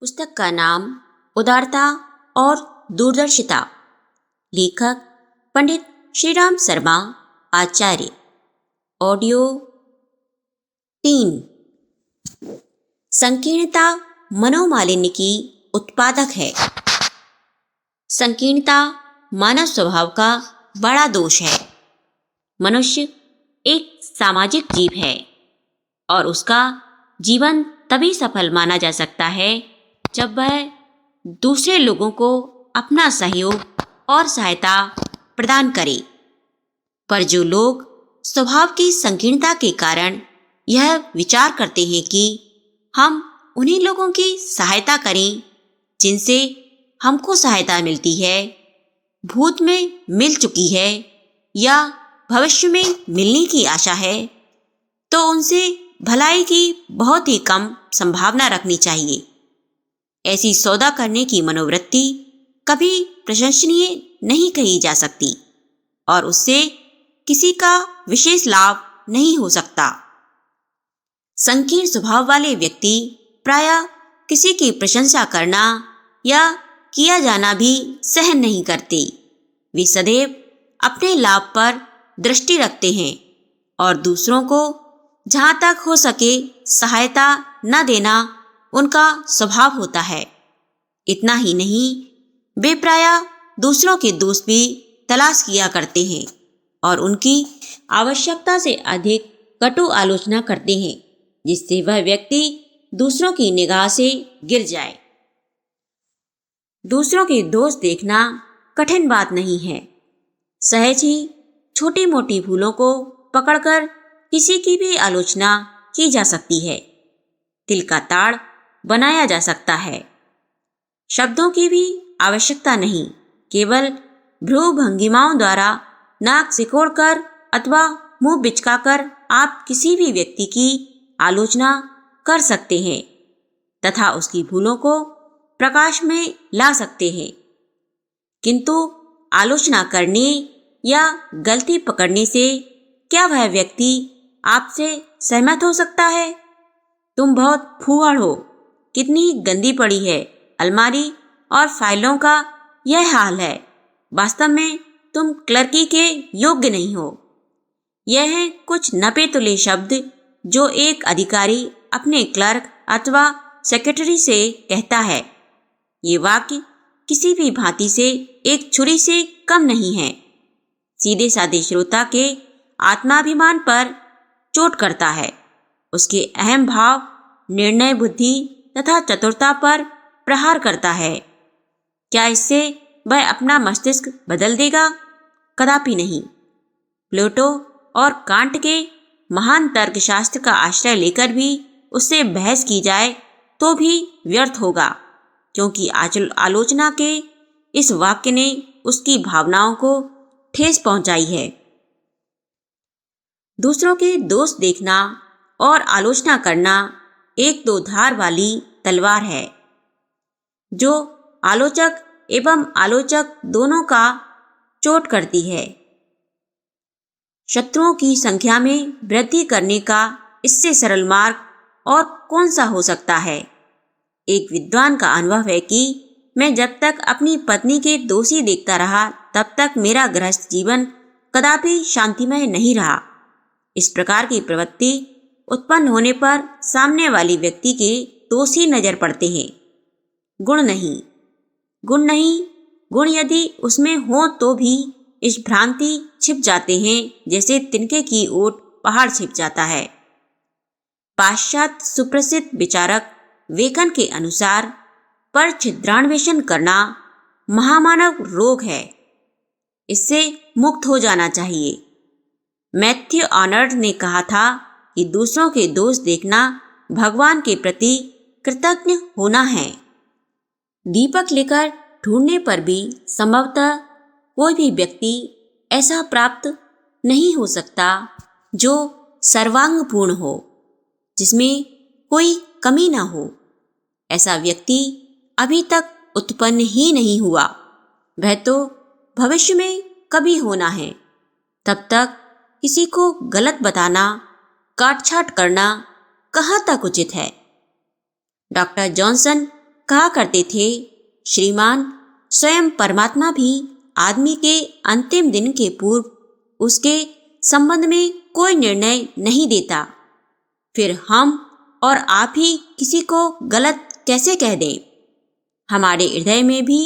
पुस्तक का नाम उदारता और दूरदर्शिता। लेखक पंडित श्रीराम शर्मा आचार्य। ऑडियो 3। संकीर्णता मनोमालिन्य की उत्पादक है। संकीर्णता मानव स्वभाव का बड़ा दोष है। मनुष्य एक सामाजिक जीव है और उसका जीवन तभी सफल माना जा सकता है जब वह दूसरे लोगों को अपना सहयोग और सहायता प्रदान करे। पर जो लोग स्वभाव की संकीर्णता के कारण यह विचार करते हैं कि हम उन्हीं लोगों की सहायता करें जिनसे हमको सहायता मिलती है, भूत में मिल चुकी है या भविष्य में मिलने की आशा है, तो उनसे भलाई की बहुत ही कम संभावना रखनी चाहिए। ऐसी सौदा करने की मनोवृत्ति कभी प्रशंसनीय नहीं कही जा सकती और उससे किसी का विशेष लाभ नहीं हो सकता। संकीर्ण स्वभाव वाले व्यक्ति प्रायः किसी की प्रशंसा करना या किया जाना भी सहन नहीं करते। वे सदैव अपने लाभ पर दृष्टि रखते हैं और दूसरों को जहाँ तक हो सके सहायता न देना उनका स्वभाव होता है। इतना ही नहीं, वे प्रायः दूसरों के दोष भी तलाश किया करते हैं और उनकी आवश्यकता से अधिक कटु आलोचना करते हैं, जिससे वह व्यक्ति दूसरों की निगाह से गिर जाए। दूसरों के दोष देखना कठिन बात नहीं है। सहज ही छोटी मोटी भूलों को पकड़कर किसी की भी आलोचना की जा सकती है। तिल का ताड़ बनाया जा सकता है। शब्दों की भी आवश्यकता नहीं, केवल भ्रू भंगिमाओं द्वारा नाक सिकोड़कर अथवा मुंह बिचकाकर आप किसी भी व्यक्ति की आलोचना कर सकते हैं तथा उसकी भूलों को प्रकाश में ला सकते हैं। किंतु आलोचना करने या गलती पकड़ने से क्या वह व्यक्ति आपसे सहमत हो सकता है? तुम बहुत फूहड़ हो, कितनी गंदी पड़ी है अलमारी और फाइलों का यह हाल है, वास्तव में तुम क्लर्की के योग्य नहीं हो। यह है कुछ नपे तुले शब्द जो एक अधिकारी अपने क्लर्क अथवा सेक्रेटरी से कहता है। ये वाक्य किसी भी भांति से एक छुरी से कम नहीं है। सीधे साधे श्रोता के आत्माभिमान पर चोट करता है, उसके अहम भाव, निर्णय बुद्धि तथा चतुरता पर प्रहार करता है। क्या इससे वह अपना मस्तिष्क बदल देगा? कदापि नहीं। प्लेटो और कांट के महान तर्कशास्त्र का आश्रय लेकर भी उससे बहस की जाए तो भी व्यर्थ होगा, क्योंकि आलोचना के इस वाक्य ने उसकी भावनाओं को ठेस पहुंचाई है। दूसरों के दोष देखना और आलोचना करना एक दो धार वाली तलवार है, जो आलोचक एवं आलोचक दोनों का चोट करती है। शत्रुओं की संख्या में वृद्धि करने का इससे सरल मार्ग और कौन सा हो सकता है? एक विद्वान का अनुभव है कि मैं जब तक अपनी पत्नी के दोषी देखता रहा तब तक मेरा गृहस्थ जीवन कदापि शांतिमय नहीं रहा। इस प्रकार की प्रवृत्ति उत्पन्न होने पर सामने वाले व्यक्ति के दोष ही नजर पड़ते हैं, गुण नहीं। गुण यदि उसमें हो तो भी इस भ्रांति छिप जाते हैं जैसे तिनके की ओट पहाड़ छिप जाता है। पाश्चात्य सुप्रसिद्ध विचारक वेकन के अनुसार पर छिद्रान्वेषण करना महामानव रोग है, इससे मुक्त हो जाना चाहिए। मैथ्यू आर्नल्ड ने कहा था कि दूसरों के दोष देखना भगवान के प्रति कृतज्ञ होना है। दीपक लेकर ढूंढने पर भी संभवतः कोई भी व्यक्ति ऐसा प्राप्त नहीं हो सकता जो सर्वांग पूर्ण हो, जिसमें कोई कमी ना हो। ऐसा व्यक्ति अभी तक उत्पन्न ही नहीं हुआ, वह तो भविष्य में कभी होना है। तब तक किसी को गलत बताना, काटछाट करना कहाँ तक उचित है? डॉक्टर जॉनसन कहा करते थे, श्रीमान, स्वयं परमात्मा भी आदमी के अंतिम दिन के पूर्व उसके संबंध में कोई निर्णय नहीं देता। फिर हम और आप ही किसी को गलत कैसे कह दें? हमारे हृदय में भी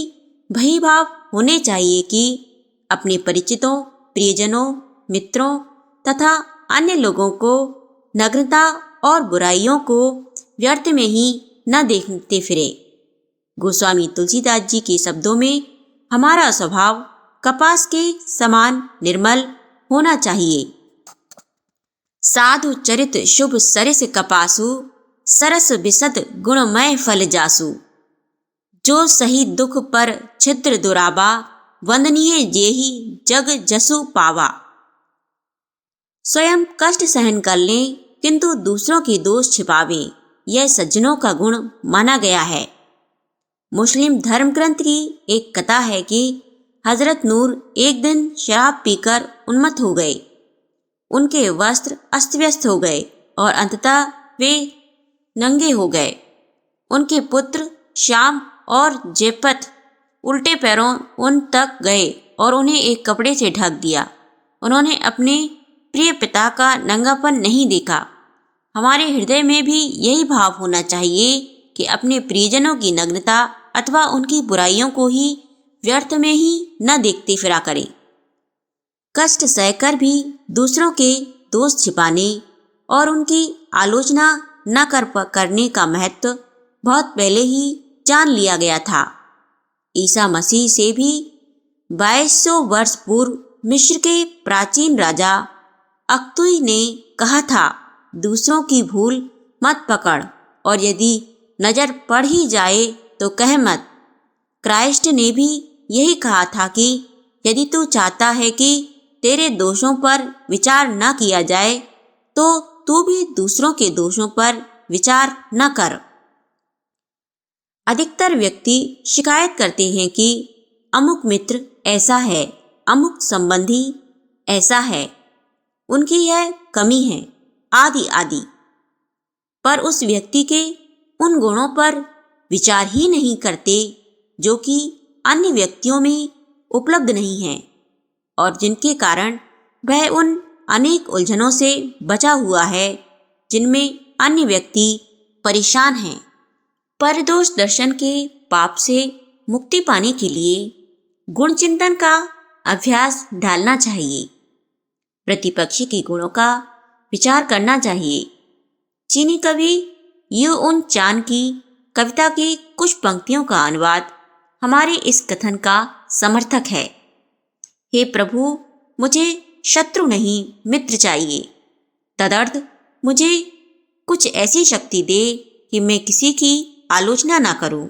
वही भाव होने चाहिए कि अपने परिचितों, प्रियजनों, मित्रों तथा अन्य लोगों को नग्नता और बुराइयों को व्यर्थ में ही न देखते फिरे। गोस्वामी तुलसीदास जी के शब्दों में हमारा स्वभाव कपास के समान निर्मल होना चाहिए। साधु चरित शुभ सरिस कपासु, सरस बिसत गुणमय फल जासु। जो सही दुख पर छिद्र दुराबा, वंदनीय जेहि जग जसु पावा। स्वयं कष्ट सहन कर लें किंतु दूसरों के दोष छिपावे, यह सज्जनों का गुण माना गया है। मुस्लिम धर्म ग्रंथ की एक कथा है कि हजरत नूर एक दिन शराब पीकर उन्मत्त हो गए। उनके वस्त्र अस्त व्यस्त हो गए और अंततः वे नंगे हो गए। उनके पुत्र श्याम और जेपत उल्टे पैरों उन तक गए और उन्हें एक कपड़े से ढक दिया। उन्होंने अपने प्रिय पिता का नंगापन नहीं देखा। हमारे हृदय में भी यही भाव होना चाहिए कि अपने प्रियजनों की नग्नता अथवा उनकी बुराइयों को ही व्यर्थ में ही न देखते फिरा करें। कष्ट सहकर भी दूसरों के दोष छिपाने और उनकी आलोचना न करने का महत्व बहुत पहले ही जान लिया गया था। ईसा मसीह से भी 2200 वर्ष पूर्व मिस्र के प्राचीन राजा अख्तुई ने कहा था, दूसरों की भूल मत पकड़ और यदि नजर पड़ ही जाए तो कह मत। क्राइस्ट ने भी यही कहा था कि यदि तू चाहता है कि तेरे दोषों पर विचार न किया जाए तो तू भी दूसरों के दोषों पर विचार न कर। अधिकतर व्यक्ति शिकायत करते हैं कि अमुक मित्र ऐसा है, अमुक संबंधी ऐसा है, उनकी यह कमी है, आदि आदि। पर उस व्यक्ति के उन गुणों पर विचार ही नहीं करते जो कि अन्य व्यक्तियों में उपलब्ध नहीं हैं और जिनके कारण वह उन अनेक उलझनों से बचा हुआ है जिनमें अन्य व्यक्ति परेशान हैं। परदोष दर्शन के पाप से मुक्ति पाने के लिए गुण चिंतन का अभ्यास डालना चाहिए। प्रतिपक्षी के गुणों का विचार करना चाहिए। चीनी कवि यू उन चान की कविता की कुछ पंक्तियों का अनुवाद हमारे इस कथन का समर्थक है। हे प्रभु, मुझे शत्रु नहीं मित्र चाहिए। तदर्थ मुझे कुछ ऐसी शक्ति दे कि मैं किसी की आलोचना ना करूं,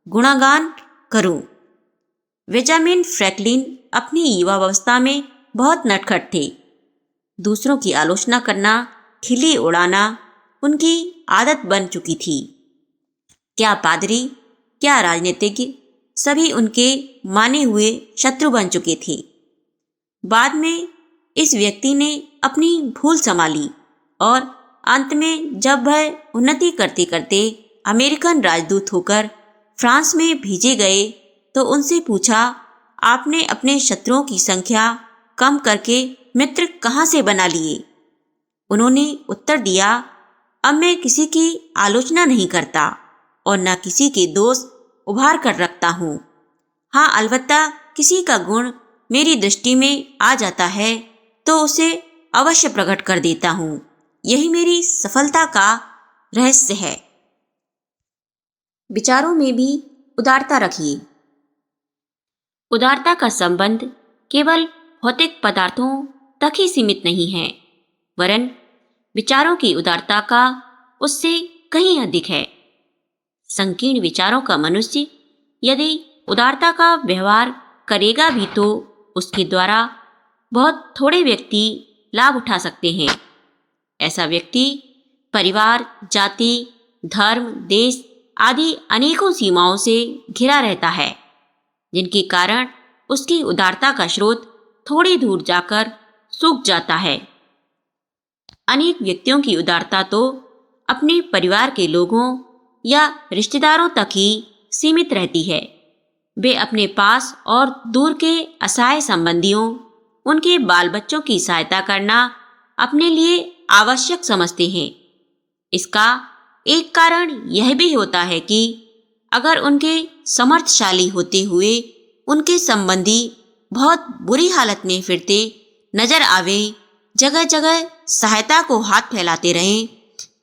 गुणगान करूं। बेंजामिन फ्रैंकलिन अपनी युवावस्था में बहुत नटखट थे। दूसरों की आलोचना करना, खिल्ली उड़ाना उनकी आदत बन चुकी थी। क्या पादरी, क्या राजनीतिज्ञ, सभी उनके माने हुए शत्रु बन चुके थे। बाद में इस व्यक्ति ने अपनी भूल संभाली और अंत में जब वह उन्नति करते करते अमेरिकन राजदूत होकर फ्रांस में भेजे गए तो उनसे पूछा, आपने अपने शत्रुओं की संख्या कम करके मित्र कहाँ से बना लिए? उन्होंने उत्तर दिया, अब मैं किसी की आलोचना नहीं करता और न किसी के दोष उभार कर रखता हूँ। हाँ, अलबत्ता किसी का गुण मेरी दृष्टि में आ जाता है तो उसे अवश्य प्रकट कर देता हूँ। यही मेरी सफलता का रहस्य है। विचारों में भी उदारता रखिए। उदारता का संबंध केवल भौतिक पदार्थों तक ही सीमित नहीं है, वरन विचारों की उदारता का उससे कहीं अधिक है। संकीर्ण विचारों का मनुष्य यदि उदारता का व्यवहार करेगा भी तो उसके द्वारा बहुत थोड़े व्यक्ति लाभ उठा सकते हैं। ऐसा व्यक्ति परिवार, जाति, धर्म, देश आदि अनेकों सीमाओं से घिरा रहता है, जिनके कारण उसकी उदारता का स्रोत थोड़ी दूर जाकर सूख जाता है। अनेक व्यक्तियों की उदारता तो अपने परिवार के लोगों या रिश्तेदारों तक ही सीमित रहती है। वे अपने पास और दूर के असहाय संबंधियों, उनके बाल बच्चों की सहायता करना अपने लिए आवश्यक समझते हैं। इसका एक कारण यह भी होता है कि अगर उनके समर्थशाली होते हुए उनके संबंधी बहुत बुरी हालत में फिरते नजर आवे, जगह जगह सहायता को हाथ फैलाते रहें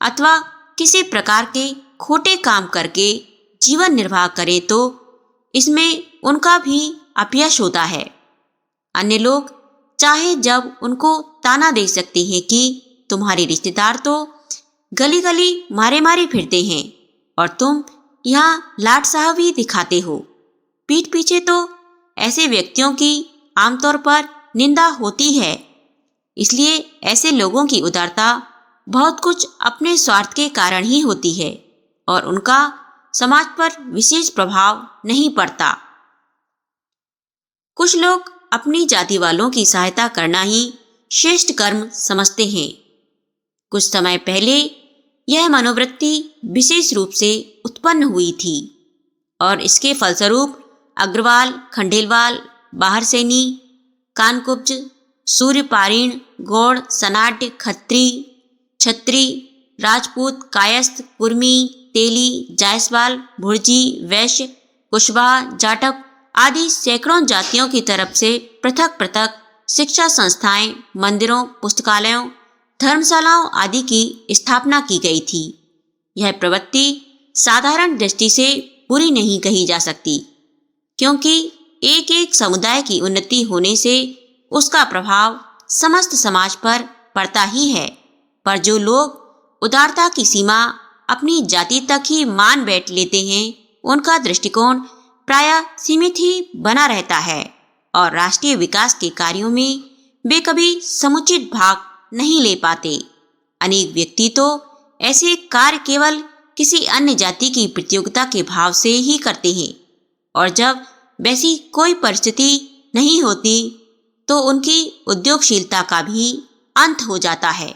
अथवा किसी प्रकार के खोटे काम करके जीवन निर्वाह करें, तो इसमें उनका भी अपयश होता है। अन्य लोग चाहे जब उनको ताना दे सकते हैं कि तुम्हारे रिश्तेदार तो गली गली मारे मारे फिरते हैं और तुम यहाँ लाड साहब ही दिखाते हो। पीठ पीछे तो ऐसे व्यक्तियों की आमतौर पर निंदा होती है। इसलिए ऐसे लोगों की उदारता बहुत कुछ अपने स्वार्थ के कारण ही होती है और उनका समाज पर विशेष प्रभाव नहीं पड़ता। कुछ लोग अपनी जाति वालों की सहायता करना ही श्रेष्ठ कर्म समझते हैं। कुछ समय पहले यह मनोवृत्ति विशेष रूप से उत्पन्न हुई थी और इसके फलस्वरूप अग्रवाल, खंडेलवाल, बाहरसैनी, कानकुब्ज, सूर्यपारीण, गौड़, सनाड्य, खत्री, छत्री, राजपूत, कायस्थ, कुर्मी, तेली, जायसवाल, भुर्जी, वैश्य, कुशवाहा, जाटव आदि सैकड़ों जातियों की तरफ से पृथक पृथक शिक्षा संस्थाएं, मंदिरों, पुस्तकालयों, धर्मशालाओं आदि की स्थापना की गई थी। यह प्रवृत्ति साधारण दृष्टि से बुरी नहीं कही जा सकती, क्योंकि एक एक समुदाय की उन्नति होने से उसका प्रभाव समस्त समाज पर पड़ता ही है। पर जो लोग उदारता की सीमा अपनी जाति तक ही मान बैठ लेते हैं, उनका दृष्टिकोण प्रायः सीमित ही बना रहता है और राष्ट्रीय विकास के कार्यों में वे कभी समुचित भाग नहीं ले पाते। अनेक व्यक्ति तो ऐसे कार्य केवल किसी अन्य जाति की प्रतियोगिता के भाव से ही करते हैं और जब वैसी कोई परिस्थिति नहीं होती तो उनकी उद्योगशीलता का भी अंत हो जाता है।